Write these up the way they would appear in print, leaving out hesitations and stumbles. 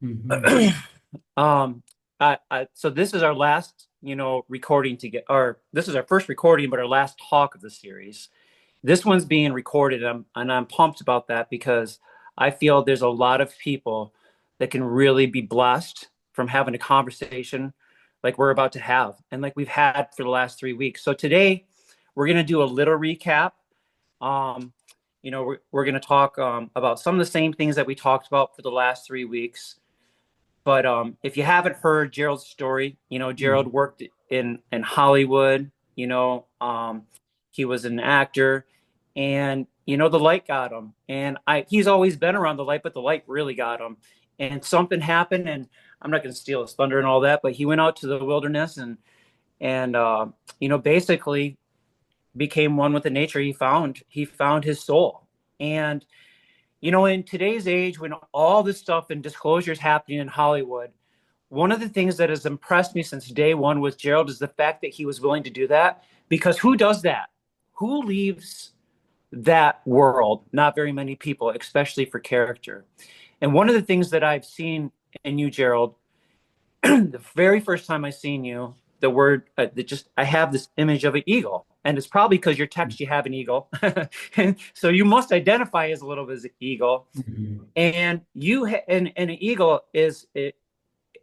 Hmm. Um, so this is our last, recording to get, or this is our first recording, but our last talk of the series. This one's being recorded, and I'm pumped about that because I feel there's a lot of people that can really be blessed from having a conversation like we're about to have, and like we've had for the last 3 weeks. So today, we're gonna do a little recap. Um, we're gonna talk about some of the same things that we talked about for the last 3 weeks. But if you haven't heard Gerald's story, Gerald worked in Hollywood. He was an actor, and the light got him. And he's always been around the light, but the light really got him. And something happened, and I'm not going to steal his thunder and all that, but he went out to the wilderness and basically became one with the nature. He found his soul, and in today's age, when all this stuff and disclosure is happening in Hollywood, one of the things that has impressed me since day one with Gerald is the fact that he was willing to do that. Because who does that? Who leaves that world? Not very many people, especially for character. And one of the things that I've seen in you, Gerald, the very first time I seen you, the word that just I have this image of an eagle, and it's probably because your text you have an eagle, and so you must identify as a little bit as an eagle. Hmm. And and an eagle is it,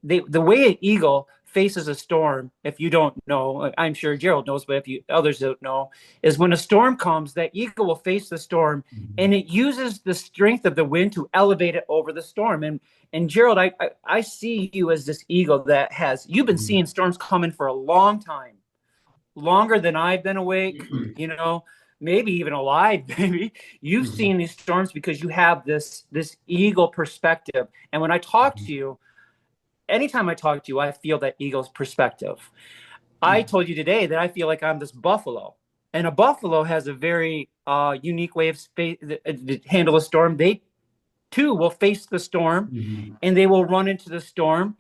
the way an eagle faces a storm, if you don't know, I'm sure Gerald knows, but if you others don't know, is when a storm comes, that eagle will face the storm, and it uses the strength of the wind to elevate it over the storm. And Gerald, I see you as this eagle that has you've been seeing storms coming for a long time, longer than I've been awake, maybe even alive, maybe. You've Hmm. seen these storms because you have this eagle perspective. And when I talk to you, anytime I talk to you, I feel that eagle's perspective. I told you today that I feel like I'm this buffalo, and a buffalo has a very unique way of to handle a storm. They too will face the storm, Hmm. and they will run into the storm,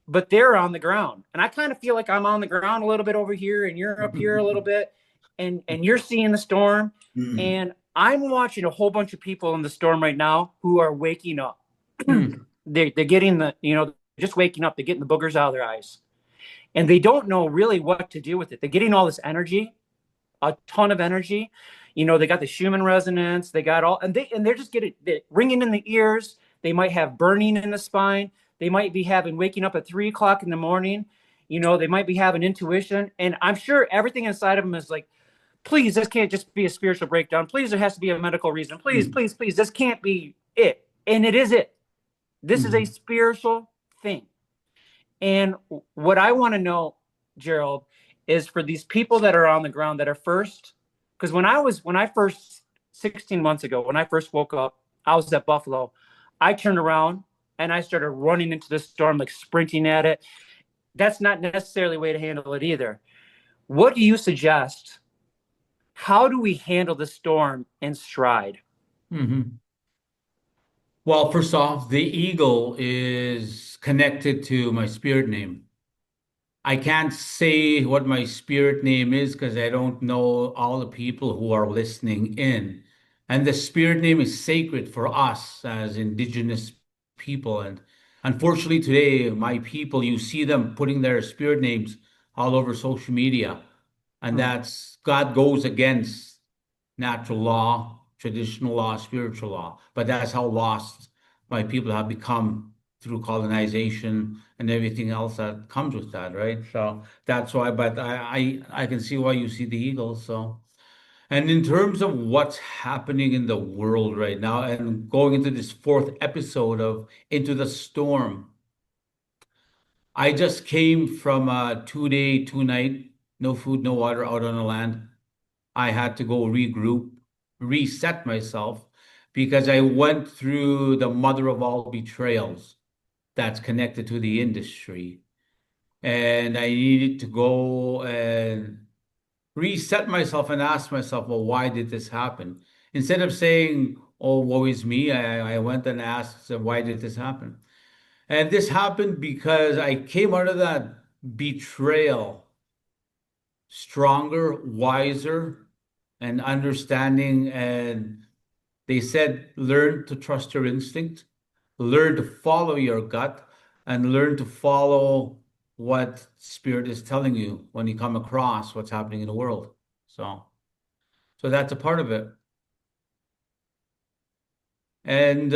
but they're on the ground. And I kind of feel like I'm on the ground a little bit over here, and you're up here a little bit, and you're seeing the storm, and I'm watching a whole bunch of people in the storm right now who are waking up. They're getting just waking up. They're getting the boogers out of their eyes, and they don't know really what to do with it. They're getting all this energy, a ton of energy. They got the Schumann resonance. They got all, and they're just getting ringing in the ears. They might have burning in the spine. They might be having waking up at 3 o'clock in the morning. They might be having intuition, and I'm sure everything inside of them is like, please, this can't just be a spiritual breakdown. Please, there has to be a medical reason. Please, please, please, this can't be it. And it is it. This is a Hmm. spiritual thing. And what I want to know, Gerald, is for these people that are on the ground that are first, because when I first 16 months ago, when I first woke up, I was at Buffalo. I turned around and I started running into the storm, like sprinting at it. That's not necessarily a way to handle it either. What do you suggest? How do we handle the storm in stride? Hmm. Well, first off, the eagle is connected to my spirit name. I can't say what my spirit name is because I don't know all the people who are listening in. And the spirit name is sacred for us as indigenous people. And unfortunately, today, my people, you see them putting their spirit names all over social media. And Hmm. that's God goes against natural law, traditional law, spiritual law. But that's how lost my people have become through colonization and everything else that comes with that, right? So that's why, but I can see why you see the eagles. So, and in terms of what's happening in the world right now, and going into this fourth episode of Into the Storm, I just came from a 2 day, 2 night, no food, no water out on the land. I had to go regroup, reset myself because I went through the mother of all betrayals that's connected to the industry. And I needed to go and reset myself and ask myself, well, why did this happen? Instead of saying, oh, woe is me, I went and asked, so why did this happen? And this happened because I came out of that betrayal stronger, wiser, and understanding. And they said, learn to trust your instinct. learn to follow your gut and learn to follow what spirit is telling you when you come across what's happening in the world. So that's a part of it. And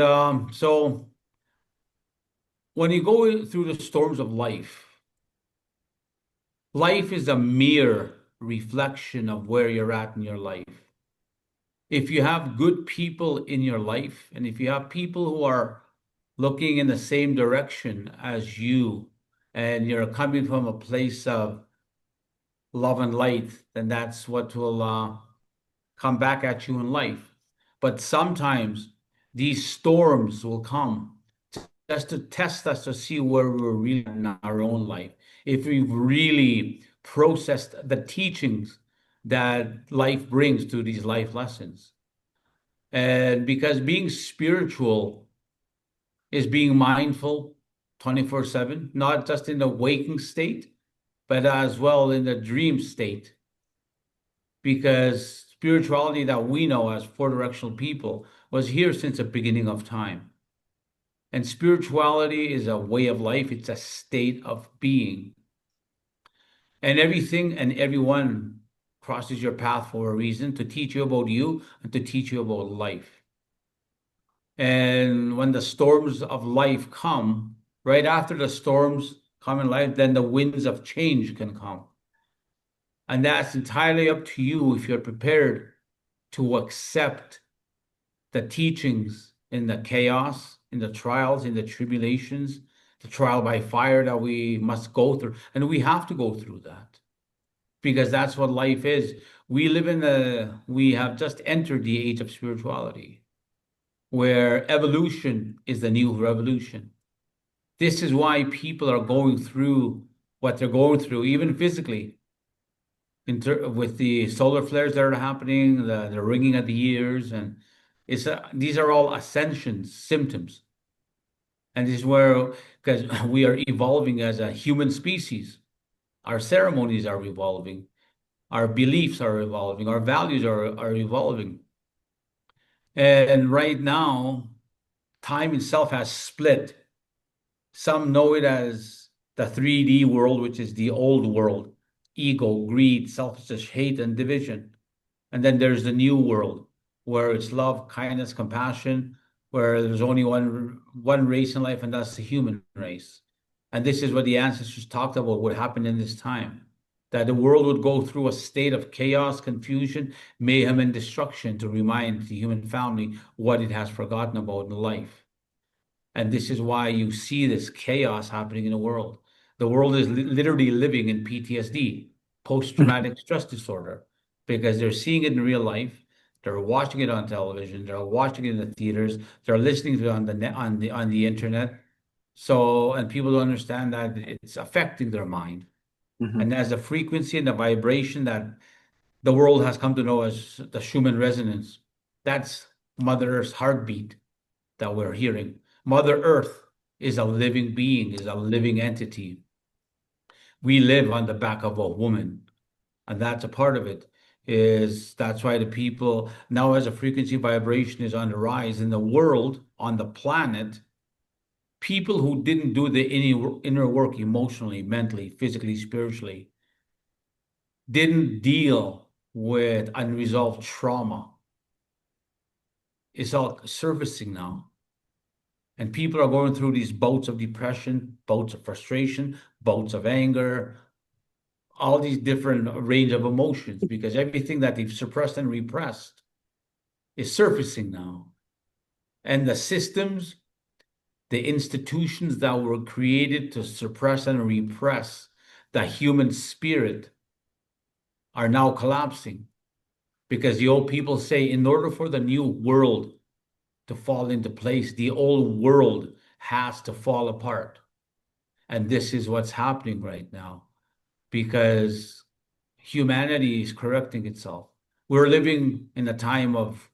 so when you go through the storms of life, life is a mere reflection of where you're at in your life. If you have good people in your life, and if you have people who are looking in the same direction as you, and you're coming from a place of love and light, then that's what will come back at you in life. But sometimes these storms will come just to test us to see where we're really in our own life. If we've really processed the teachings that life brings to these life lessons. And because being spiritual is being mindful 24/7, not just in the waking state, but as well in the dream state. Because spirituality that we know as four directional people was here since the beginning of time. And spirituality is a way of life, it's a state of being. And everything and everyone crosses your path for a reason, to teach you about you and to teach you about life. And when the storms of life come, right after the storms come in life, then the winds of change can come. And that's entirely up to you if you're prepared to accept the teachings in the chaos, in the trials, in the tribulations, the trial by fire that we must go through. And we have to go through that because that's what life is. We have just entered the age of spirituality, where evolution is the new revolution. This is why people are going through what they're going through, even physically, with the solar flares that are happening, the ringing of the ears, and these are all ascension symptoms. And this is where, because we are evolving as a human species, our ceremonies are evolving, our beliefs are evolving, our values are evolving. And right now, time itself has split. Some know it as the 3D world, which is the old world, ego, greed, selfishness, hate, and division. And then there's the new world, where it's love, kindness, compassion, where there's only one race in life, and that's the human race. And this is what the ancestors talked about would happen in this time, that the world would go through a state of chaos, confusion, mayhem, and destruction to remind the human family what it has forgotten about in life. And this is why you see this chaos happening in the world. The world is literally living in PTSD, post-traumatic stress disorder, because they're seeing it in real life. They're watching it on television. They're watching it in the theaters. They're listening to it on the net, on the internet. So, and people don't understand that it's affecting their mind. Mm-hmm. And as the frequency and the vibration that the world has come to know as the Schumann resonance, that's Mother Earth's heartbeat that we're hearing. Mother Earth is a living being, is a living entity. We live on the back of a woman, and that's a part of it. That's why the people now, as a frequency vibration is on the rise in the world, on the planet, people who didn't do the inner work emotionally, mentally, physically, spiritually, didn't deal with unresolved trauma. It's all surfacing now. And people are going through these bouts of depression, bouts of frustration, bouts of anger, all these different range of emotions, because everything that they've suppressed and repressed is surfacing now. And the systems, the institutions that were created to suppress and repress the human spirit are now collapsing. Because the old people say, in order for the new world to fall into place, the old world has to fall apart. And this is what's happening right now, because humanity is correcting itself. We're living in a time of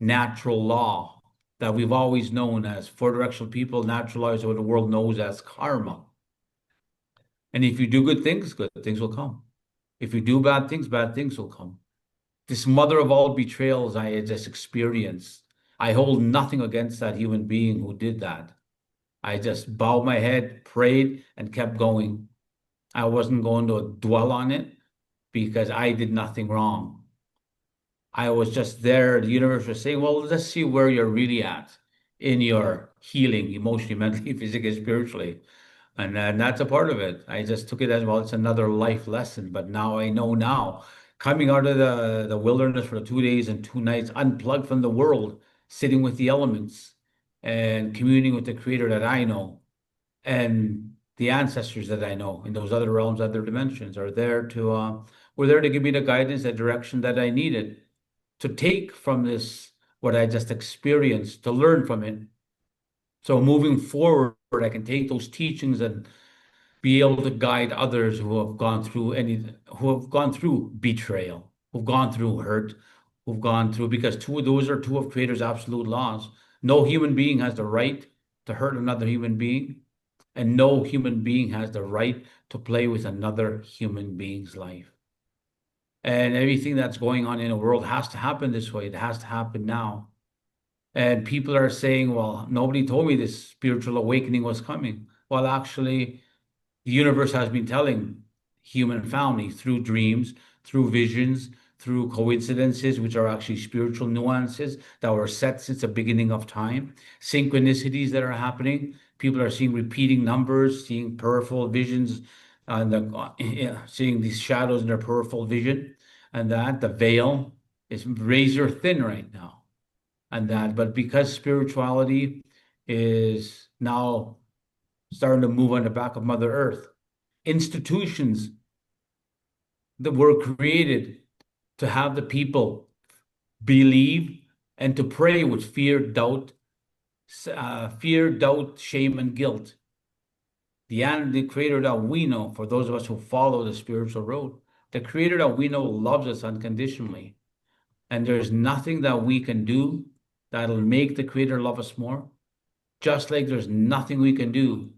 natural law that we've always known as, four directional people, natural laws, what the world knows as karma. And if you do good things will come. If you do bad things will come. This mother of all betrayals I had just experienced, I hold nothing against that human being who did that. I just bowed my head, prayed, and kept going. I wasn't going to dwell on it because I did nothing wrong. I was just there. The universe was saying, well, let's see where you're really at in your healing, emotionally, mentally, physically, spiritually. And that's a part of it. I just took it as, well, it's another life lesson. But now I know now, coming out of the wilderness for 2 days and 2 nights, unplugged from the world, sitting with the elements and communing with the creator that I know and the ancestors that I know in those other realms, other dimensions are there to, were there to give me the guidance, the direction that I needed to take from this, what I just experienced, to learn from it. So moving forward, I can take those teachings and be able to guide others who have gone through who have gone through betrayal, who've gone through hurt, who've gone through, because those are two of Creator's absolute laws. No human being has the right to hurt another human being, and no human being has the right to play with another human being's life. And everything that's going on in the world has to happen this way. It has to happen now. And people are saying, well, nobody told me this spiritual awakening was coming. Well, actually, the universe has been telling human family through dreams, through visions, through coincidences, which are actually spiritual nuances that were set since the beginning of time, synchronicities that are happening. People are seeing repeating numbers, seeing peripheral visions, and seeing these shadows in their peripheral vision, and that the veil is razor thin right now, and that. But because spirituality is now starting to move on the back of Mother Earth, institutions that were created to have the people believe and to pray with fear, doubt, shame, and guilt. The creator that we know, for those of us who follow the spiritual road, the creator that we know loves us unconditionally. And there's nothing that we can do that'll make the creator love us more. Just like there's nothing we can do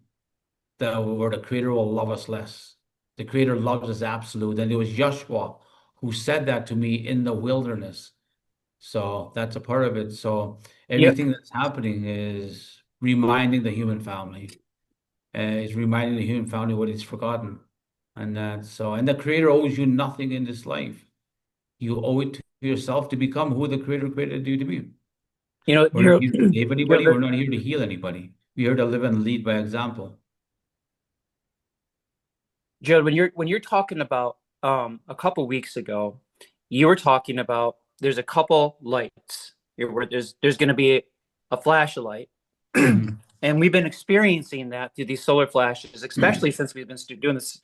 where the creator will love us less. The creator loves us absolute. And it was Joshua who said that to me in the wilderness. So that's a part of it. So Yep. everything that's happening is reminding the human family, is reminding the human family what it's forgotten. And that's so, and the creator owes you nothing in this life. You owe it to yourself to become who the creator created you to be. You know, We're not Gerald, here to save anybody. We're Gerald, not here to heal anybody. We're here to live and lead by example. Gerald, when you're talking about a couple weeks ago, you were talking about there's a couple lights. Where there's going to be a flashlight, Mhm. and we've been experiencing that through these solar flashes, especially since we've been doing this.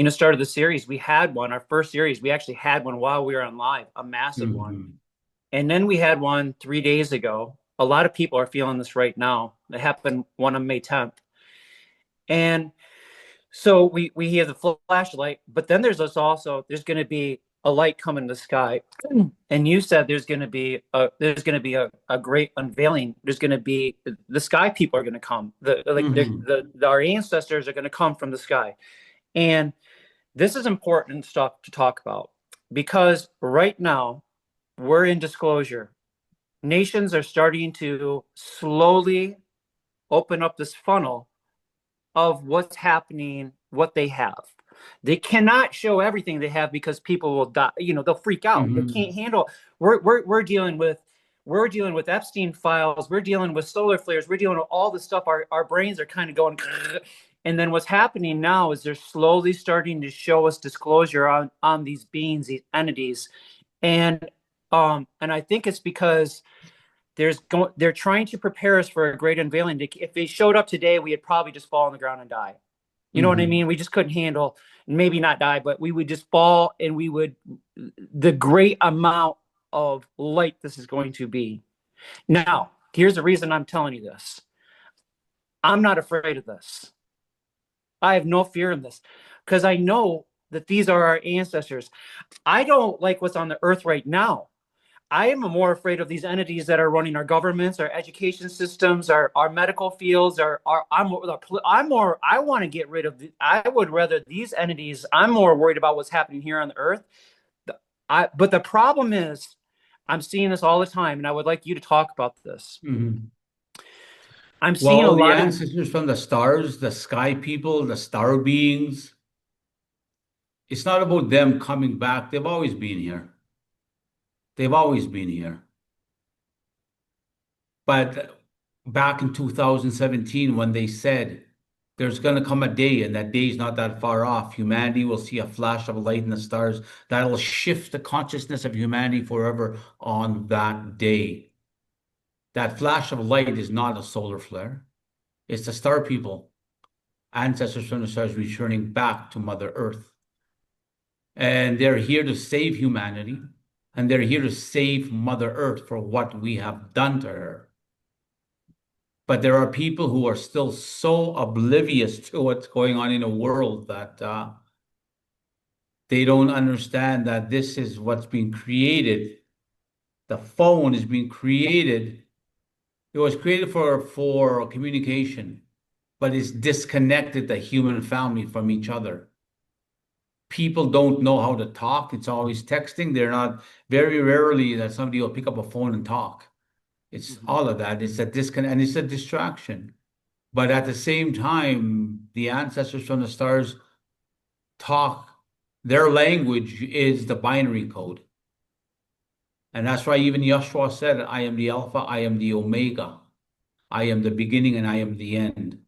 Started the series. We had one, our first series. We actually had one while we were on live, a massive one, Mhm. and then we had one 3 days ago. A lot of people are feeling this right now. It happened one on May 10th, and so we hear the flashlight, but then there's going to be a light come in the sky, and you said there's going to be a great unveiling. There's going to be the sky people are going to come. Mhm. Our ancestors are going to come from the sky, and this is important stuff to talk about because right now we're in disclosure. Nations are starting to slowly open up this funnel of what's happening, what they have. They cannot show everything they have because people will die. They'll freak out. They can't Mhm. handle. We're dealing with Epstein files. We're dealing with solar flares. We're dealing with all the stuff. Our brains are kind of going. And then what's happening now is they're slowly starting to show us disclosure on these beings, these entities, and I think it's because they're trying to prepare us for a great unveiling. If they showed up today, we would probably just fall on the ground and die. You know what I Mhm. mean? We just couldn't handle, maybe not die, but we would just fall, and the great amount of light this is going to be. Now, here's the reason I'm telling you this. I'm not afraid of this. I have no fear in this because I know that these are our ancestors. I don't like what's on the earth right now. I am more afraid of these entities that are running our governments, our education systems, our medical fields. I'm more. I want to get rid of. I would rather these entities. I'm more worried about what's happening here on the earth. But the problem is, I'm seeing this all the time, and I would like you to talk about this. Mhm. I'm seeing a Well, the lot of. ancestors from the stars, the sky people, the star beings, it's not about them coming back. They've always been here. They've always been here. But back in 2017, when they said there's going to come a day, and that day is not that far off, humanity will see a flash of light in the stars that'll shift the consciousness of humanity forever on that day. That flash of light is not a solar flare. It's the star people, ancestors from the stars returning back to Mother Earth. And they're here to save humanity, and they're here to save Mother Earth for what we have done to her. But there are people who are still so oblivious to what's going on in the world that they don't understand that this is what's being created. The phone is being created. It was created for communication, but it's disconnected the human family from each other. People don't know how to talk. It's always texting. They're not, very rarely that somebody will pick up a phone and talk. It's all of that. It's a disconnect and it's a distraction. But at the same time, the ancestors from the stars talk, their language is the binary code. And that's why even Yeshua said, I am the Alpha, I am the Omega, I am the beginning, and I am the end.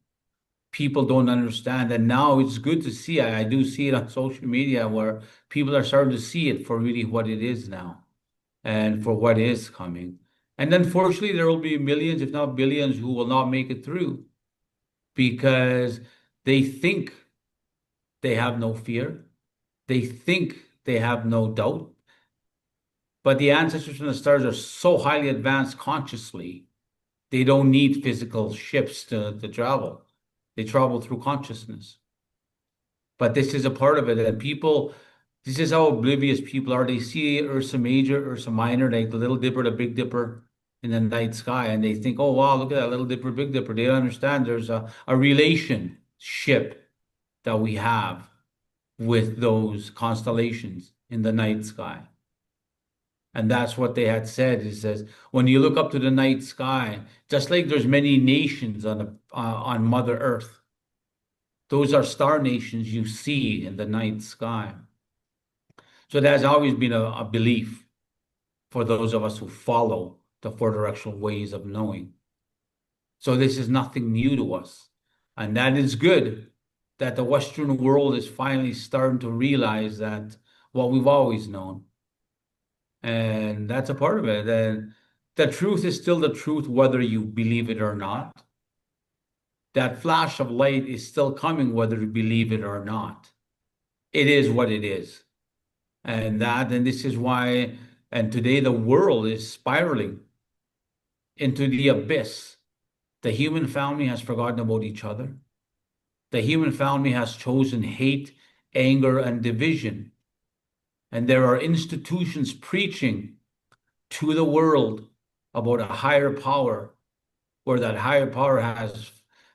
People don't understand. And now it's good to see. I do see it on social media where people are starting to see it for really what it is now and for what is coming. And unfortunately, there will be millions, if not billions, who will not make it through because they think they have no fear. They think they have no doubt. But the ancestors from the stars are so highly advanced consciously, they don't need physical ships to travel. They travel through consciousness. But this is a part of it. And people, this is how oblivious people are. They see Ursa Major, Ursa Minor, like the Little Dipper, the Big Dipper in the night sky, and they think, oh, wow, look at that Little Dipper, Big Dipper. They don't understand there's a relationship that we have with those constellations in the night sky. And that's what they had said. It says when you look up to the night sky, just like there's many nations on Mother Earth, those are star nations you see in the night sky. So that has always been a belief for those of us who follow the four directional ways of knowing. So this is nothing new to us. And that is good that the Western world is finally starting to realize that what we've always known. And that's a part of it. And the truth is still the truth, whether you believe it or not. That flash of light is still coming, whether you believe it or not. It is what it is. And this is why, and today the world is spiraling into the abyss. The human family has forgotten about each other. The human family has chosen hate, anger, and division. And there are institutions preaching to the world about a higher power, where that higher power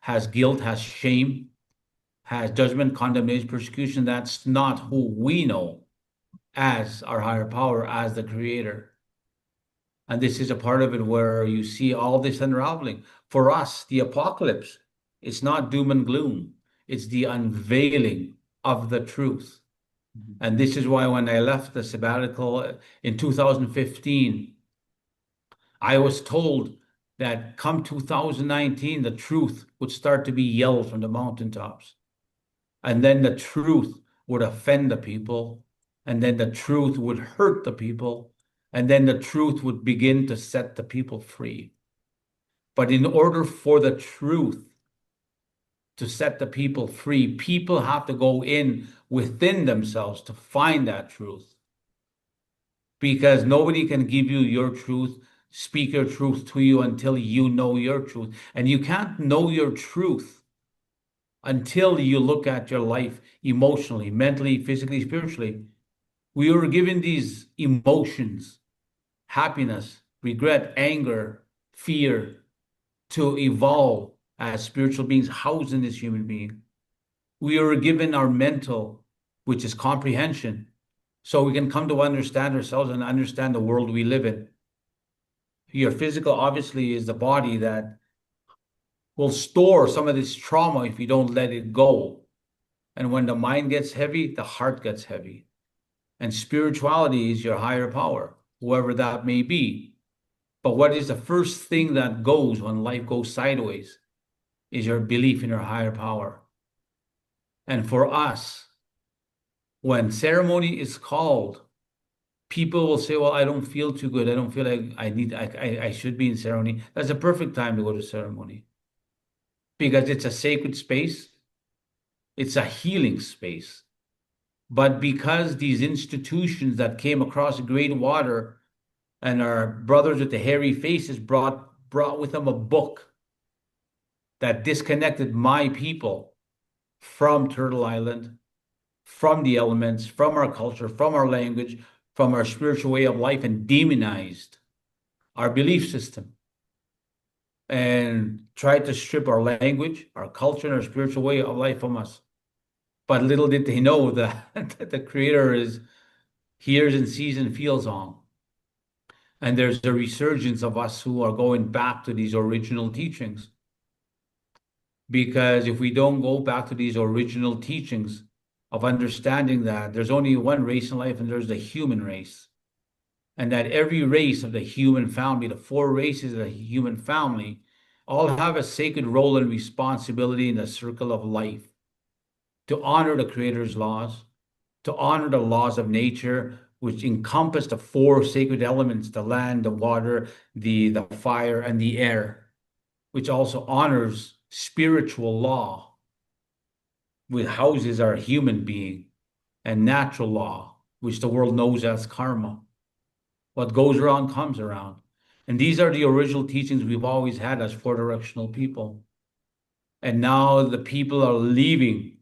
has guilt, has shame, has judgment, condemnation, persecution. That's not who we know as our higher power, as the creator. And this is a part of it where you see all this unraveling. For us, the apocalypse, it's not doom and gloom. It's the unveiling of the truth. And this is why when I left the sabbatical in 2015, I was told that come 2019, the truth would start to be yelled from the mountaintops. And then the truth would offend the people. And then the truth would hurt the people. And then the truth would begin to set the people free. But in order for the truth to set the people free, people have to go in within themselves to find that truth. Because nobody can give you your truth, speak your truth to you until you know your truth. And you can't know your truth until you look at your life emotionally, mentally, physically, spiritually. We were given these emotions, happiness, regret, anger, fear, to evolve as spiritual beings housed in this human being. We were given our mental, which is comprehension, so we can come to understand ourselves and understand the world we live in. Your physical, obviously, is the body that will store some of this trauma if you don't let it go. And when the mind gets heavy, the heart gets heavy. And spirituality is your higher power, whoever that may be. But what is the first thing that goes when life goes sideways is your belief in your higher power. And for us, when ceremony is called, people will say, well, I don't feel too good. I don't feel like I should be in ceremony. That's a perfect time to go to ceremony because it's a sacred space. It's a healing space. But because these institutions that came across the great water and our brothers with the hairy faces brought with them a book that disconnected my people from Turtle Island, from the elements, from our culture, from our language, from our spiritual way of life, and demonized our belief system and tried to strip our language, our culture, and our spiritual way of life from us. But little did they know that the Creator hears and sees and feels all. And there's a resurgence of us who are going back to these original teachings. Because if we don't go back to these original teachings of understanding that there's only one race in life and there's the human race, and that every race of the human family, the 4 races of the human family, all have a sacred role and responsibility in the circle of life to honor the Creator's laws, to honor the laws of nature, which encompass the 4 sacred elements, the land, the water, the fire, and the air, which also honors spiritual law, which houses our human being, and natural law, which the world knows as karma. What goes around comes around. And these are the original teachings we've always had as 4-directional people. And now the people are leaving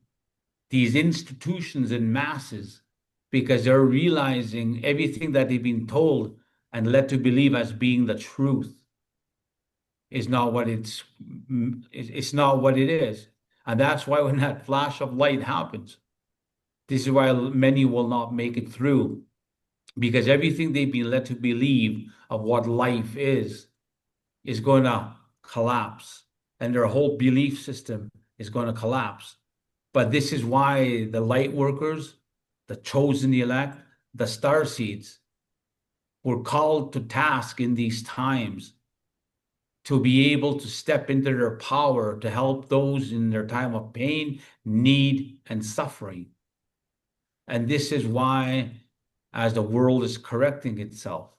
these institutions in masses because they're realizing everything that they've been told and led to believe as being the truth is not what it's not what it is. And that's why when that flash of light happens, this is why many will not make it through, because everything they've been led to believe of what life is going to collapse, and their whole belief system is going to collapse. But this is why the light workers, the chosen, the elect, the star seeds were called to task in these times to be able to step into their power to help those in their time of pain, need, and suffering. And this is why, as the world is correcting itself,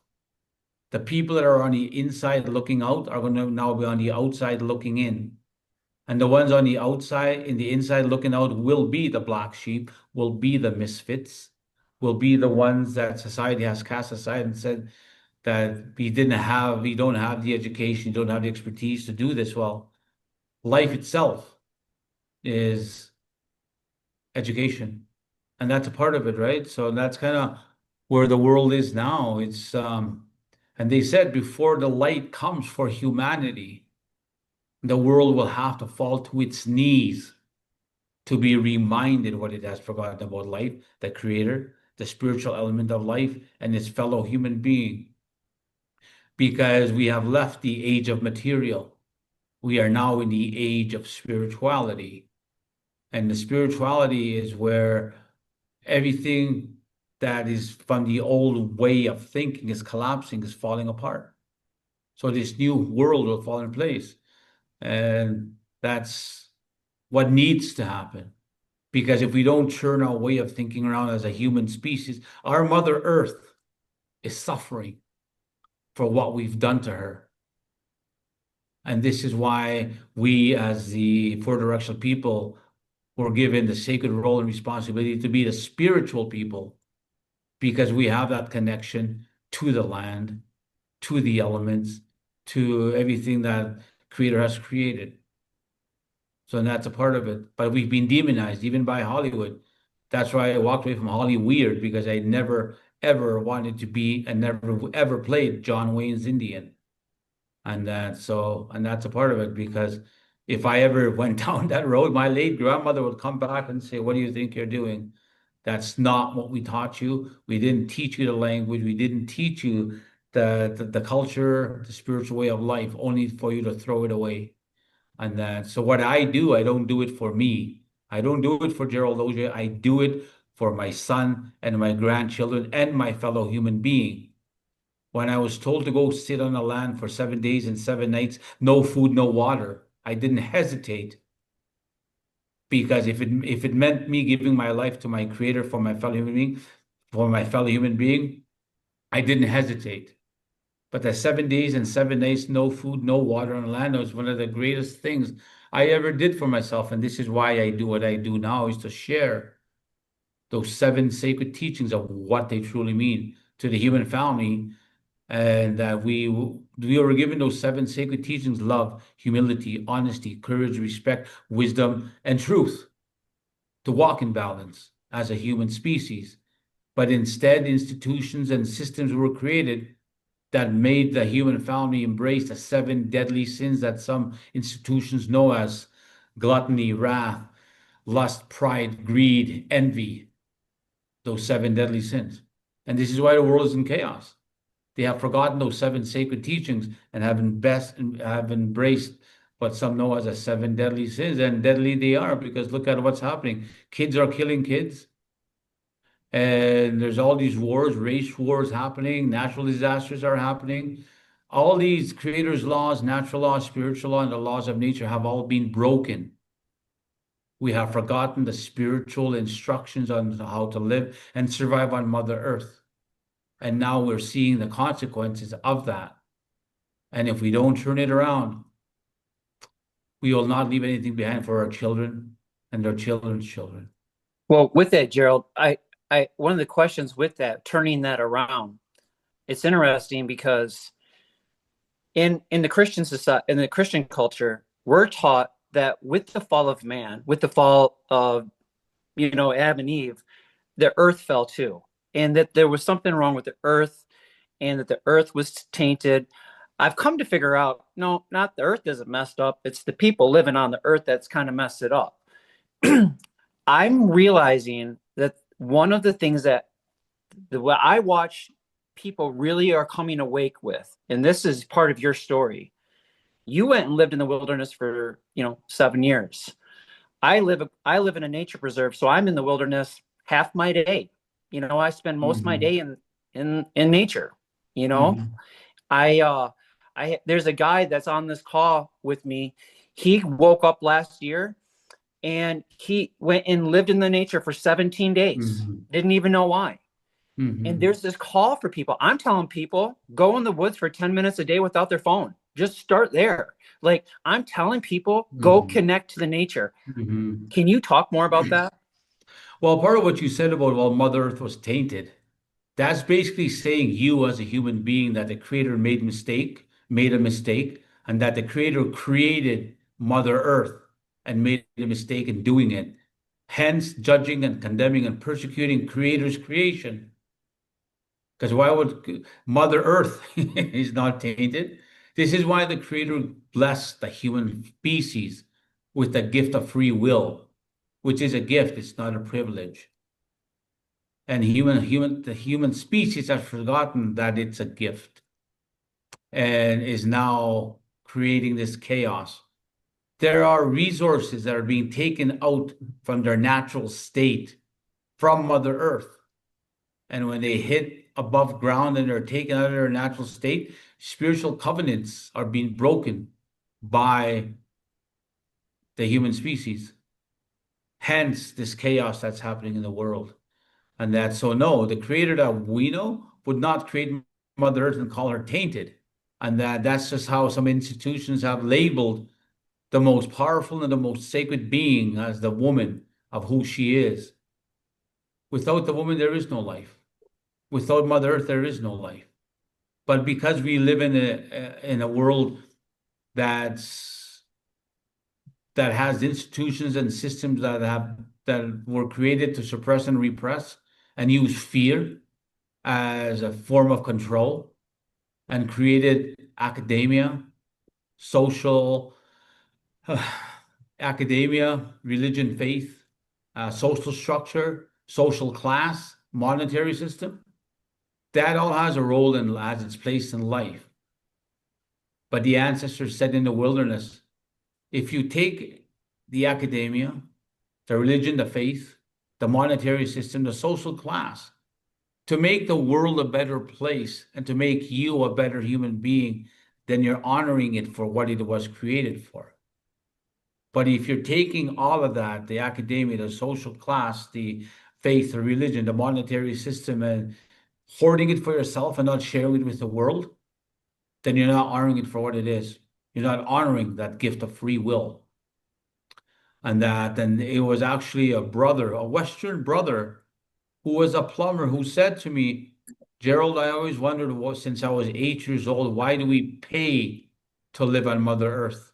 the people that are on the inside looking out are going to now be on the outside looking in. And the ones on the outside, in the inside looking out, will be the black sheep, will be the misfits, will be the ones that society has cast aside and said that you don't have the education, you don't have the expertise to do this. Well, life itself is education, and that's a part of it, right? So that's kind of where the world is now. It's and they said before the light comes for humanity, the world will have to fall to its knees to be reminded what it has forgotten about life, the Creator, the spiritual element of life, and its fellow human being. Because we have left the age of material. We are now in the age of spirituality. And the spirituality is where everything that is from the old way of thinking is collapsing, is falling apart. So this new world will fall in place. And that's what needs to happen. Because if we don't turn our way of thinking around as a human species, our Mother Earth is suffering for what we've done to her. And this is why we, as the 4-directional people, were given the sacred role and responsibility to be the spiritual people, because we have that connection to the land, to the elements, to everything that Creator has created. So that's a part of it. But we've been demonized, even by Hollywood. That's why I walked away from Hollywood, because I never, ever wanted to be and never, ever played John Wayne's Indian. And that's a part of it, because if I ever went down that road, my late grandmother would come back and say, what do you think you're doing? That's not what we taught you. We didn't teach you the language. We didn't teach you the culture, the spiritual way of life, only for you to throw it away. And that, so what I do, I don't do it for me. I don't do it for Gerald Auger. I do it for my son and my grandchildren and my fellow human being. When I was told to go sit on the land for 7 days and 7 nights, no food, no water, I didn't hesitate, because if it meant me giving my life to my creator for my fellow human being, I didn't hesitate. But the 7 days and 7 nights, no food, no water on the land, was one of the greatest things I ever did for myself. And this is why I do what I do now, is to share those seven sacred teachings of what they truly mean to the human family. And that we were given those seven sacred teachings: love, humility, honesty, courage, respect, wisdom, and truth, to walk in balance as a human species. But instead, institutions and systems were created that made the human family embrace the seven deadly sins that some institutions know as gluttony, wrath, lust, pride, greed, envy, those seven deadly sins. And this is why the world is in chaos. They have forgotten those seven sacred teachings and have embraced what some know as the seven deadly sins. And deadly they are, because look at what's happening. Kids are killing kids. And there's all these wars, race wars happening, natural disasters are happening. All these creators' laws, natural law, spiritual law, and the laws of nature have all been broken. We have forgotten the spiritual instructions on how to live and survive on Mother Earth. And now we're seeing the consequences of that. And if we don't turn it around, we will not leave anything behind for our children and their children's children. Well, with that, Gerald, one of the questions with that, turning that around, it's interesting because in the Christian society, in the Christian culture, we're taught that with the fall of man, with the fall of, Adam and Eve, the earth fell too, and that there was something wrong with the earth, and that the earth was tainted. I've come to figure out, no, not the earth isn't messed up. It's the people living on the earth that's kind of messed it up. I'm realizing that one of the things that what I watch people really are coming awake with, and this is part of your story. You went and lived in the wilderness for 7 years. I live in a nature preserve, so I'm in the wilderness half my day. I spend most of my day in nature. You know, Mhm. there's a guy that's on this call with me. He woke up last year and he went and lived in the nature for 17 days. Mhm. Didn't even know why. And Mhm. there's this call for people. I'm telling people, go in the woods for 10 minutes a day without their phone. Just start there. Like, I'm telling people, go Mhm. connect to the nature. Mhm. Can you talk more about that? Well, part of what you said about, well, Mother Earth was tainted, that's basically saying you as a human being, that the Creator made a mistake, and that the Creator created Mother Earth and made a mistake in doing it. Hence, judging and condemning and persecuting Creator's creation. Because why would Mother Earth is not tainted? This is why the Creator blessed the human species with the gift of free will, which is a gift, it's not a privilege. And the human species has forgotten that it's a gift and is now creating this chaos. There are resources that are being taken out from their natural state from Mother Earth. And when they hit above ground and they're taken out of their natural state, spiritual covenants are being broken by the human species. Hence, this chaos that's happening in the world. And that, so no, the creator that we know would not create Mother Earth and call her tainted. And that's just how some institutions have labeled the most powerful and the most sacred being as the woman of who she is. Without the woman, there is no life. Without Mother Earth, there is no life. But because we live in a world that's that has institutions and systems that were created to suppress and repress and use fear as a form of control, and created academia, social academia, religion, faith, social structure, social class, monetary system. That all has a role and has its place in life. But the ancestors said in the wilderness, if you take the academia, the religion, the faith, the monetary system, the social class, to make the world a better place and to make you a better human being, then you're honoring it for what it was created for. But if you're taking all of that, the academia, the social class, the faith, the religion, the monetary system, and hoarding it for yourself and not sharing it with the world, then you're not honoring it for what it is. You're not honoring that gift of free will. And it was actually a brother, a Western brother, who was a plumber, who said to me, Gerald, I always wondered, since I was 8 years old, why do we pay to live on Mother Earth?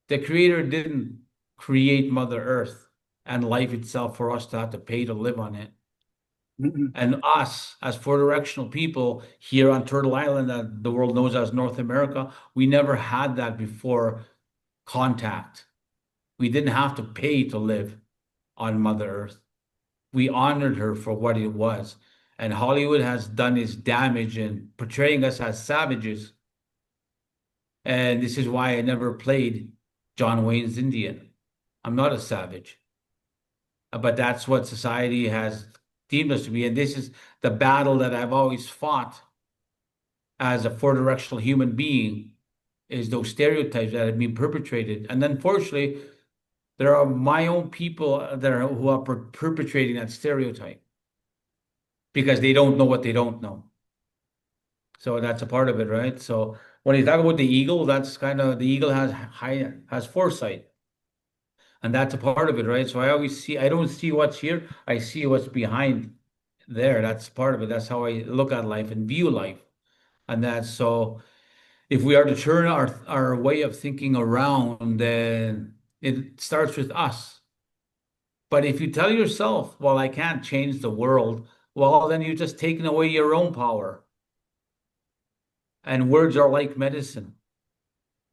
The Creator didn't create Mother Earth and life itself for us to have to pay to live on it. And us, as four-directional people here on Turtle Island, that the world knows as North America, we never had that before contact. We didn't have to pay to live on Mother Earth. We honored her for what it was. And Hollywood has done its damage in portraying us as savages. And this is why I never played John Wayne's Indian. I'm not a savage. But that's what society has deemed us to be. And this is the battle that I've always fought as a four-directional human being, is those stereotypes that have been perpetrated. And unfortunately, there are my own people who are perpetrating that stereotype because they don't know what they don't know. So that's a part of it, right? So when you talk about the eagle, that's kind of, the eagle has foresight. And that's a part of it, right? So I don't see what's here. I see what's behind there. That's part of it. That's how I look at life and view life. And that's so if we are to turn our way of thinking around, then it starts with us. But if you tell yourself, well, I can't change the world, well, then you're just taking away your own power. And words are like medicine.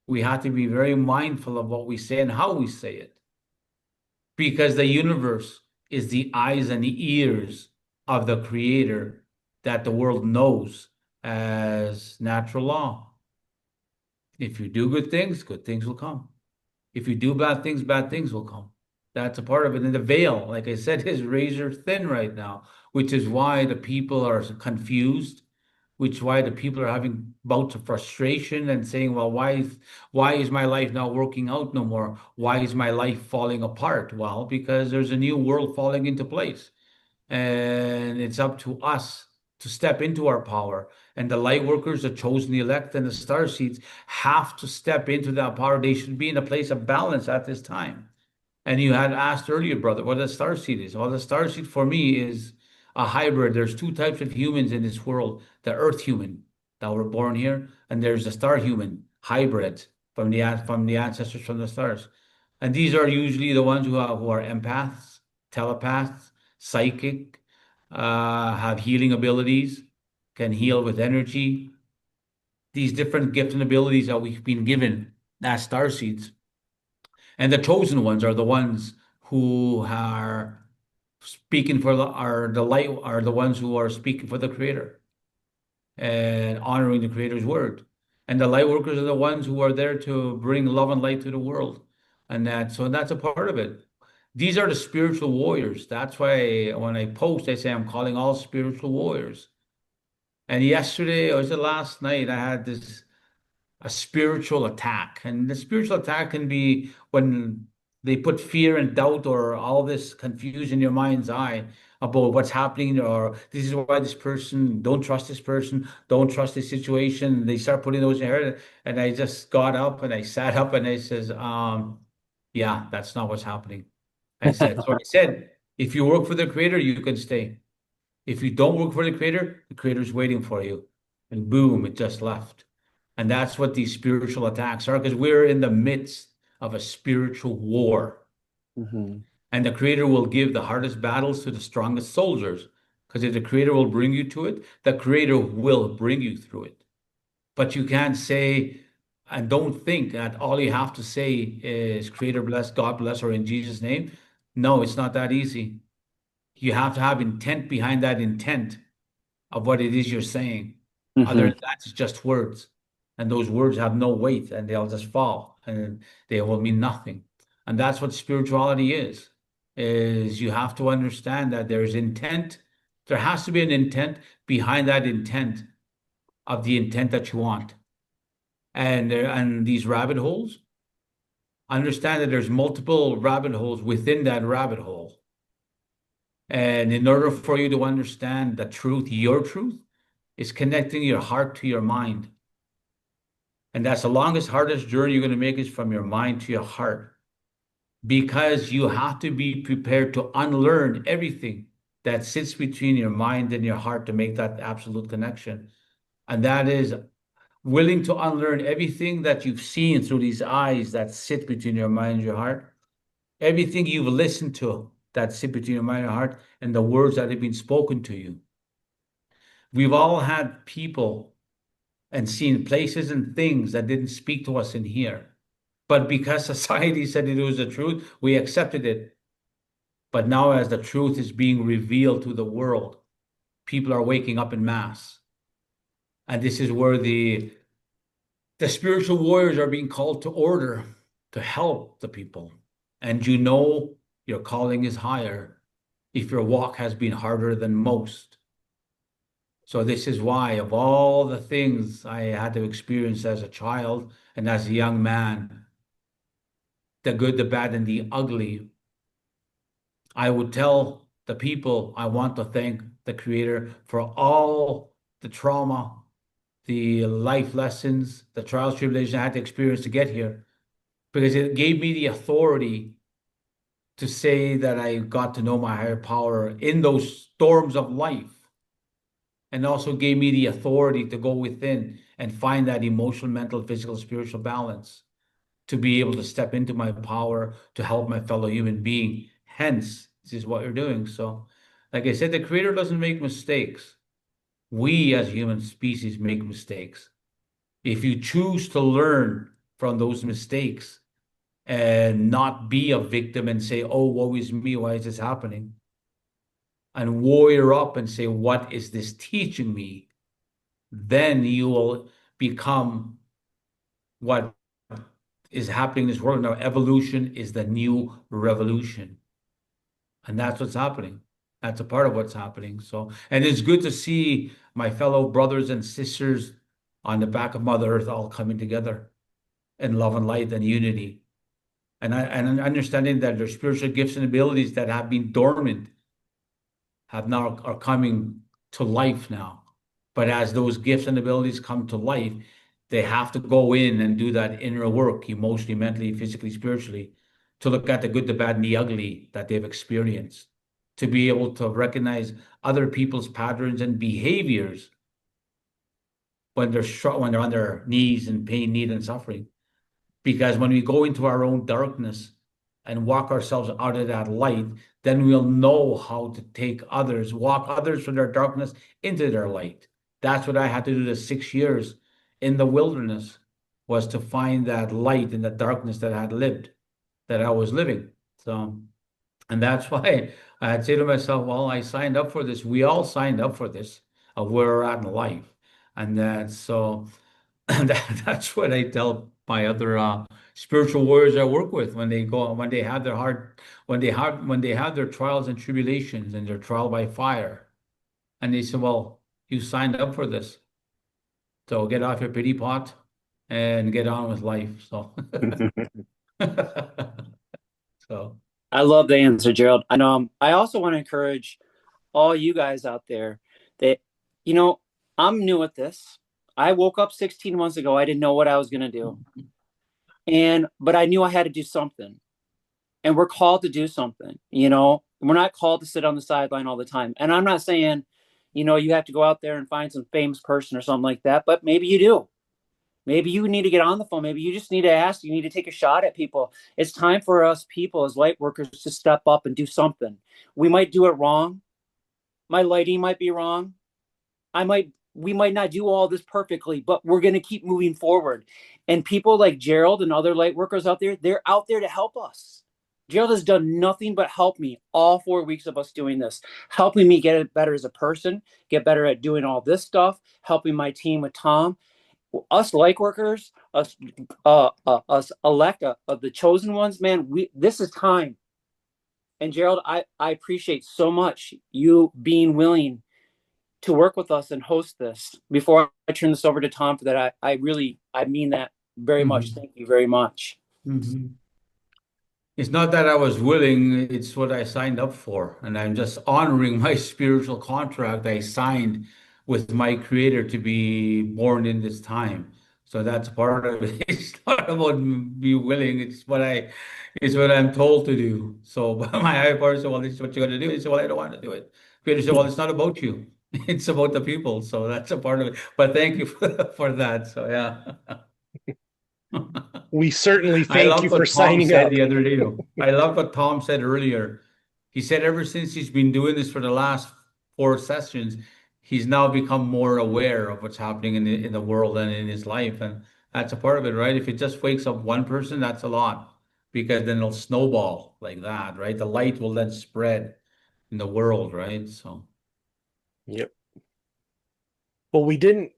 We have to be very mindful of what we say and how we say it. Because the universe is the eyes and the ears of the Creator that the world knows as natural law. If you do good things will come. If you do bad things will come. That's a part of it. And the veil, like I said, is razor thin right now, which is why the people are confused, which is why the people are having bouts of frustration and saying, well, why is my life not working out no more? Why is my life falling apart? Well, because there's a new world falling into place. And it's up to us to step into our power. And the light workers, the chosen elect, and the star seeds have to step into that power. They should be in a place of balance at this time. And you had asked earlier, brother, what a star seed is. Well, the star seed for me is a hybrid. There's two types of humans in this world: the earth human that were born here, and there's the star human hybrid from the ancestors from the stars. And these are usually the ones who are empaths, telepaths, psychic, have healing abilities, can heal with energy. These different gifts and abilities that we've been given as star seeds. And the chosen ones are the ones who are speaking for the light, are the ones who are speaking for the Creator and honoring the Creator's word. And the light workers are the ones who are there to bring love and light to the world. And that's a part of it. These are the spiritual warriors. That's why when I post, I say I'm calling all spiritual warriors. And yesterday, or was it last night, I had a spiritual attack. And the spiritual attack can be when they put fear and doubt or all this confusion in your mind's eye about what's happening, or this is why this person, don't trust this person, don't trust this situation. They start putting those in your head. And I just got up and I sat up and I says, yeah, that's not what's happening. I said, if you work for the Creator, you can stay. If you don't work for the Creator's waiting for you. And boom, it just left. And that's what these spiritual attacks are, because we're in the midst of a spiritual war. And the Creator will give the hardest battles to the strongest soldiers. Because if the Creator will bring you to it, the Creator will bring you through it. But you can't say, and don't think that all you have to say is Creator bless, God bless, or in Jesus' name. No, it's not that easy. You have to have intent behind that intent of what it is you're saying. Other than that, it's just words. and those words have no weight, and they'll just fall, and they will mean nothing. And that's what spirituality is you have to understand that there's intent. There has to be an intent behind that intent of the intent that you want. And these rabbit holes, understand that there's multiple rabbit holes within that rabbit hole. And in order for you to understand the truth, your truth, is connecting your heart to your mind. And that's the longest, hardest journey you're going to make, is from your mind to your heart. Because you have to be prepared to unlearn everything that sits between your mind and your heart to make that absolute connection. And that is willing to unlearn everything that you've seen through these eyes that sit between your mind and your heart, everything you've listened to that sit between your mind and your heart, and the words that have been spoken to you. We've all had people and seen places and things that didn't speak to us in here. But because society said it was the truth, we accepted it. But now, as the truth is being revealed to the world, people are waking up in mass. And this is where the spiritual warriors are being called to order, to help the people. And you know your calling is higher if your walk has been harder than most. So this is why, of all the things I had to experience as a child and as a young man, the good, the bad, and the ugly, I would tell the people I want to thank the Creator for all the trauma, the life lessons, the trials, tribulations I had to experience to get here, because it gave me the authority to say that I got to know my higher power in those storms of life, and also gave me the authority to go within and find that emotional, mental, physical, spiritual balance, to be able to step into my power to help my fellow human being. Hence, this is what you're doing. So, like I said, the Creator doesn't make mistakes. We as human species make mistakes. If you choose to learn from those mistakes and not be a victim and say, oh, woe is me, why is this happening? And warrior up and say, what is this teaching me? Then you will become what is happening in this world now. Evolution is the new revolution. And that's what's happening. That's a part of what's happening. So, and it's good to see my fellow brothers and sisters on the back of Mother Earth all coming together in love and light and unity. And understanding that their spiritual gifts and abilities that have been dormant are coming to life now. But as those gifts and abilities come to life, they have to go in and do that inner work, emotionally, mentally, physically, spiritually, to look at the good, the bad, and the ugly that they've experienced, to be able to recognize other people's patterns and behaviors when they're on their knees in pain, need, and suffering. Because when we go into our own darkness and walk ourselves out of that light, then we'll know how to walk others from their darkness into their light. That's what I had to do the 6 years in the wilderness, was to find that light in the darkness that I was living. So, and that's why I'd say to myself, well, I signed up for this. We all signed up for this, of where we're at in life. And that's that's what I tell my other spiritual warriors I work with when they have their trials and tribulations and their trial by fire. And they say, well, you signed up for this. So get off your pity pot and get on with life. So, so I love the answer, Gerald. And I also want to encourage all you guys out there that, I'm new at this. I woke up 16 months ago. I didn't know what I was going to do. But I knew I had to do something. And we're called to do something, We're not called to sit on the sideline all the time. And I'm not saying, you have to go out there and find some famous person or something like that, but maybe you do. Maybe you need to get on the phone. Maybe you just need to ask. You need to take a shot at people. It's time for us people as light workers to step up and do something. We might do it wrong. My lighting might be wrong. We might not do all this perfectly, but we're going to keep moving forward. And people like Gerald and other light workers out there, they're out there to help us. Gerald has done nothing but help me all 4 weeks of us doing this, helping me get better as a person, get better at doing all this stuff, helping my team with Tom. us light workers, us elect of the chosen ones, man, this is time. And Gerald, I appreciate so much you being willing to work with us and host this. Before I turn this over to Tom for that, I really, I mean that very much. Mhm. Thank you very much. Mhm. It's not that I was willing, it's what I signed up for. And I'm just honoring my spiritual contract I signed with my creator to be born in this time. So that's part of it. It's not about be willing, it's what I'm told to do. So my higher power said, well, this is what you're gonna do. He said, well, I don't want to do it. Creator said, well, it's not about you. It's about the people. So that's a part of it. But thank you for that. So yeah. We certainly I thank you love for what Tom signing said up. the other day, though. I love what Tom said earlier. He said ever since he's been doing this for the last 4 sessions, he's now become more aware of what's happening in the world and in his life. And that's a part of it, right? If it just wakes up one person, that's a lot because then it'll snowball like that, right? The light will then spread in the world, right? So, Yep. Well, we didn't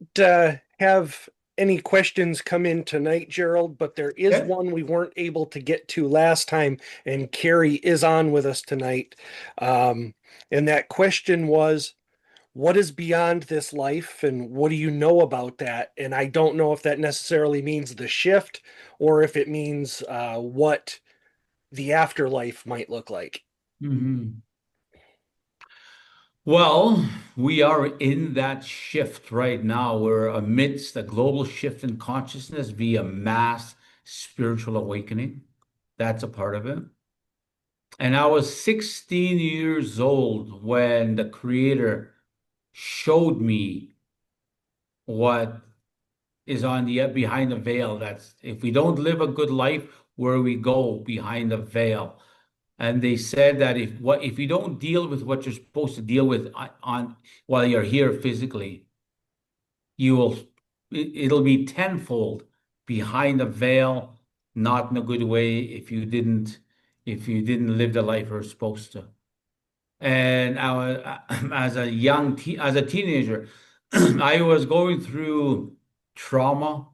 have any questions come in tonight, Gerald, but there is yeah. one we weren't able to get to last time, and Carrie is on with us tonight. And that question was, what is beyond this life, and what do you know about that? And I don't know if that necessarily means the shift or if it means what the afterlife might look like. Mhm. Well, we are in that shift right now. We're amidst a global shift in consciousness via mass spiritual awakening. That's a part of it. And I was 16 years old when the Creator showed me what is on the behind the veil. That's if we don't live a good life, where we go behind the veil. And they said that if you don't deal with what you're supposed to deal with on while you're here physically, you will it'll be tenfold behind the veil, not in a good way if you didn't live the life you're supposed to. And I was as a teenager, I was going through trauma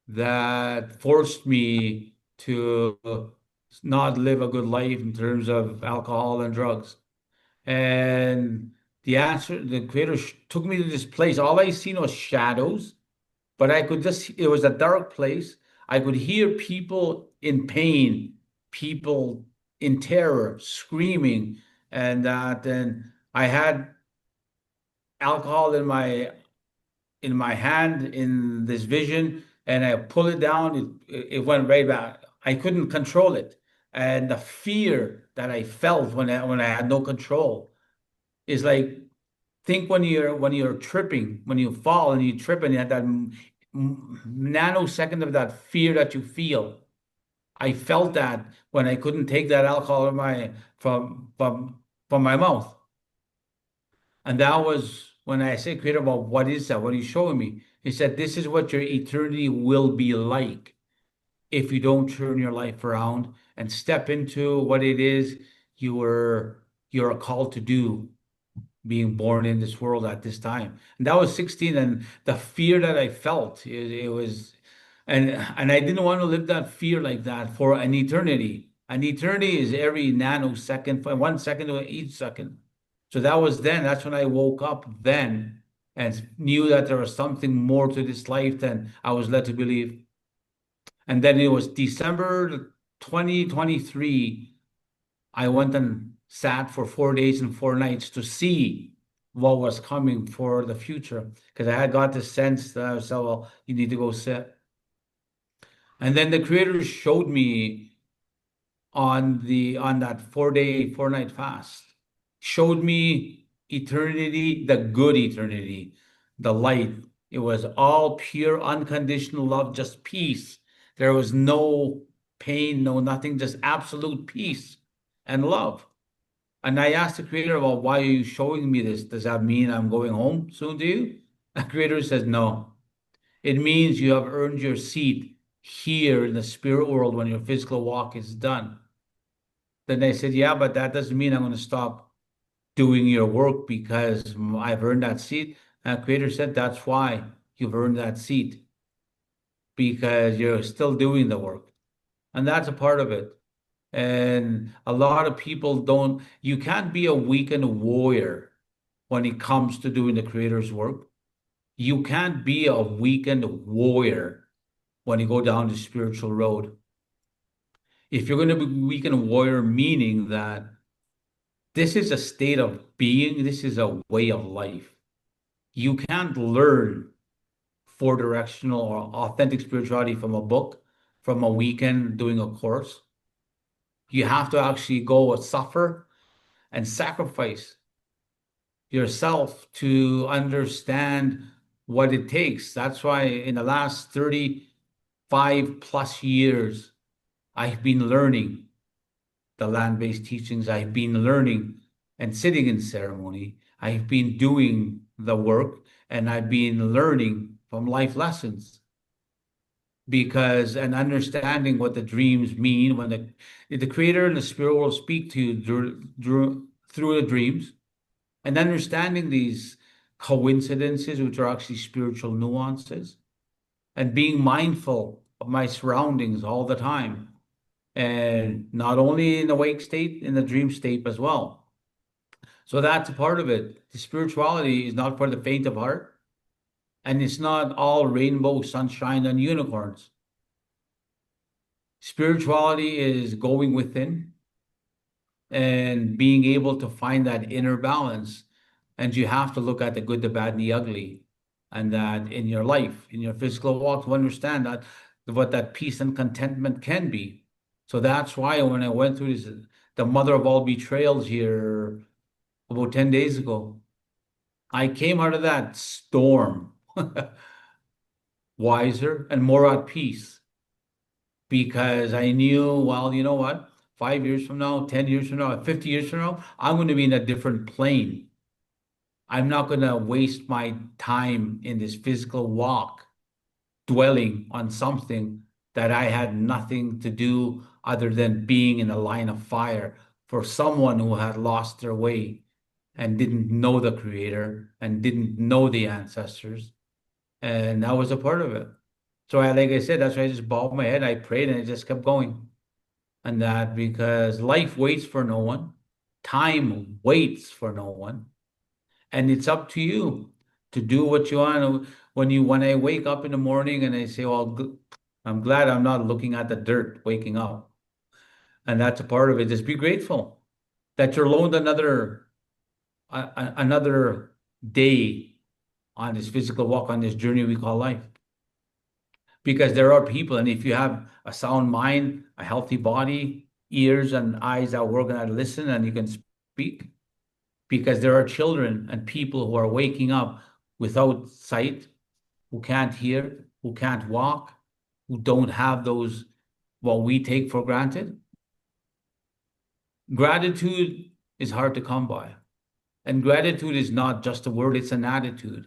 that forced me to not live a good life in terms of alcohol and drugs. And the creator took me to this place. All I seen was shadows, but it was a dark place. I could hear people in pain, people in terror, screaming, and then I had alcohol in my hand in this vision, and I pull it down. It went right back. I couldn't control it, and the fear that I felt when I had no control is like think when you're tripping, when you fall and you trip and you have that nanosecond of that fear that you feel. I felt that when I couldn't take that alcohol in from my mouth. And that was when I said, Creator, about what is that? What are you showing me? He said, this is what your eternity will be like if you don't turn your life around and step into what it is you're called to do, being born in this world at this time. And that was 16, and the fear that I felt, it was, and I didn't want to live that fear like that for an eternity. An eternity is every nanosecond, for 1 second to each second. So that was then. That's when I woke up then and knew that there was something more to this life than I was led to believe. And then it was December 2023. I went and sat for 4 days and 4 nights to see what was coming for the future because I had got the sense that I was, oh, well, you need to go sit. And then the creator showed me on that 4 day, 4 night fast, showed me eternity, the good eternity, the light. It was all pure, unconditional love, just peace. There was no pain, no nothing, just absolute peace and love. And I asked the creator about why are you showing me this? Does that mean I'm going home soon to you? The creator says no. It means you have earned your seat here in the spirit world when your physical walk is done. Then I said, yeah, but that doesn't mean I'm going to stop doing your work because I've earned that seat. And the creator said, that's why you've earned that seat. because you're still doing the work. And that's a part of it. And a lot of people don't, you can't be a weekend warrior when it comes to doing the creator's work. You can't be a weekend warrior when you go down the spiritual road. If you're going to be a weekend warrior, meaning that this is a state of being, this is a way of life. You can't learn four directional or authentic spirituality from a book, from a weekend doing a course. You have to actually go and suffer and sacrifice yourself to understand what it takes. That's why in the last 35 plus years, I've been learning the land-based teachings. I've been learning and sitting in ceremony. I've been doing the work, and I've been learning from life lessons because and understanding what the dreams mean when the creator and the spirit will speak to you through the dreams, and understanding these coincidences, which are actually spiritual nuances, and being mindful of my surroundings all the time. And not only in the wake state, in the dream state as well. So that's a part of it. The spirituality is not for the faint of heart, and it's not all rainbow, sunshine, and unicorns. Spirituality is going within and being able to find that inner balance. And you have to look at the good, the bad, and the ugly. And that in your life, in your physical walk, to understand that what that peace and contentment can be. So that's why when I went through this, the mother of all betrayals here about 10 days ago, I came out of that storm wiser and more at peace because I knew, well, you know what? 5 years from now, 10 years from now, 50 years from now, I'm going to be in a different plane. I'm not going to waste my time in this physical walk dwelling on something that I had nothing to do other than being in a line of fire for someone who had lost their way and didn't know the creator and didn't know the ancestors. And that was a part of it. So like I said, that's why I just bowed my head. I prayed and I just kept going. And that because life waits for no one, time waits for no one. And it's up to you to do what you want. When I wake up in the morning and I say, well, I'm glad I'm not looking at the dirt waking up. And that's a part of it. Just be grateful that you're loaned another day on this physical walk, on this journey we call life. Because there are people, and if you have a sound mind, a healthy body, ears and eyes that work and that listen, and you can speak, because there are children and people who are waking up without sight, who can't hear, who can't walk, who don't have those, what we take for granted. Gratitude is hard to come by. And gratitude is not just a word, it's an attitude.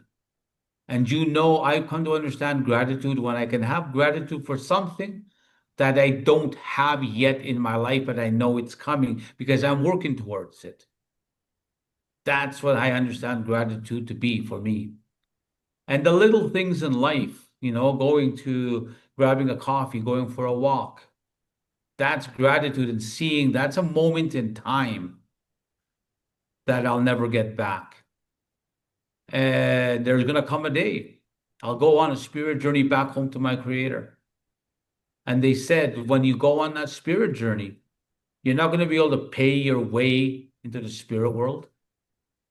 And I've come to understand gratitude when I can have gratitude for something that I don't have yet in my life, but I know it's coming because I'm working towards it. That's what I understand gratitude to be for me. And the little things in life, grabbing a coffee, going for a walk, that's gratitude, and seeing that's a moment in time that I'll never get back. And there's going to come a day I'll go on a spirit journey back home to my creator. And they said, when you go on that spirit journey, you're not going to be able to pay your way into the spirit world.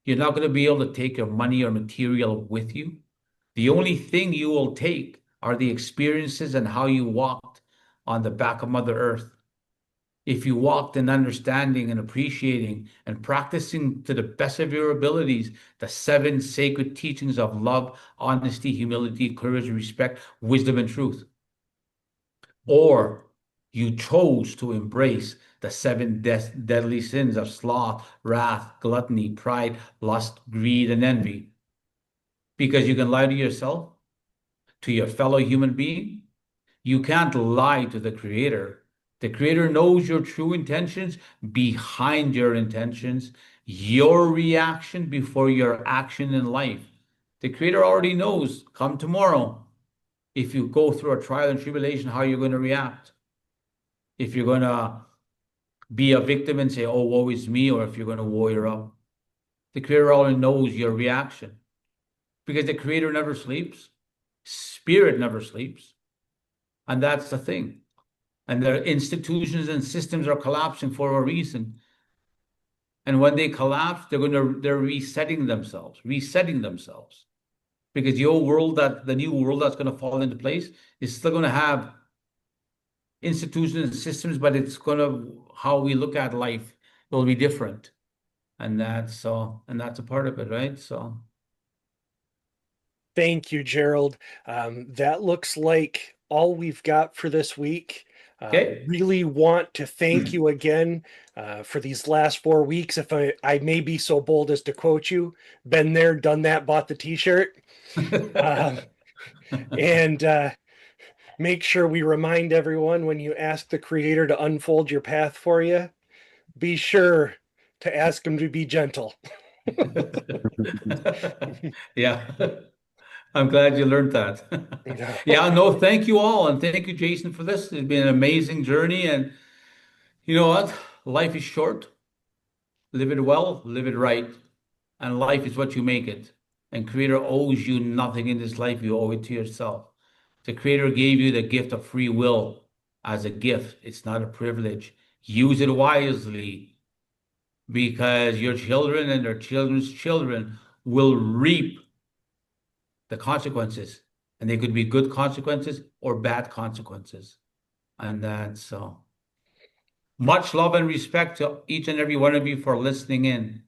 You're not going to be able to take your money or material with you. The only thing you will take are the experiences and how you walked on the back of Mother Earth. If you walked in understanding and appreciating and practicing to the best of your abilities the 7 sacred teachings of love, honesty, humility, courage, respect, wisdom, and truth. Or you chose to embrace the 7 deadly sins of sloth, wrath, gluttony, pride, lust, greed, and envy. Because you can lie to yourself, to your fellow human being. You can't lie to the Creator. The Creator knows your true intentions behind your intentions, your reaction before your action in life. The Creator already knows, come tomorrow, if you go through a trial and tribulation, how you're going to react. If you're going to be a victim and say, oh, woe is me, or if you're going to warrior up. The Creator already knows your reaction because the Creator never sleeps. Spirit never sleeps. And that's the thing. And their institutions and systems are collapsing for a reason. And when they collapse, they're resetting themselves. Because the new world that's going to fall into place is still going to have institutions and systems, but how we look at life will be different. And that's a part of it, right? So Thank you, Gerald. That looks like all we've got for this week. okay. Really want to thank you again for these last 4 weeks. If I may be so bold as to quote you, been there, done that, bought the t-shirt. And make sure we remind everyone when you ask the Creator to unfold your path for you, be sure to ask him to be gentle. Yeah. I'm glad you learned that. Yeah, no, thank you all. And thank you, Jason, for this. It's been an amazing journey. And you know what? Life is short. Live it well, live it right. And life is what you make it. And Creator owes you nothing in this life. You owe it to yourself. The Creator gave you the gift of free will as a gift. It's not a privilege. Use it wisely because your children and their children's children will reap the consequences. And they could be good consequences or bad consequences. And that's so. Much love and respect to each and every one of you for listening in.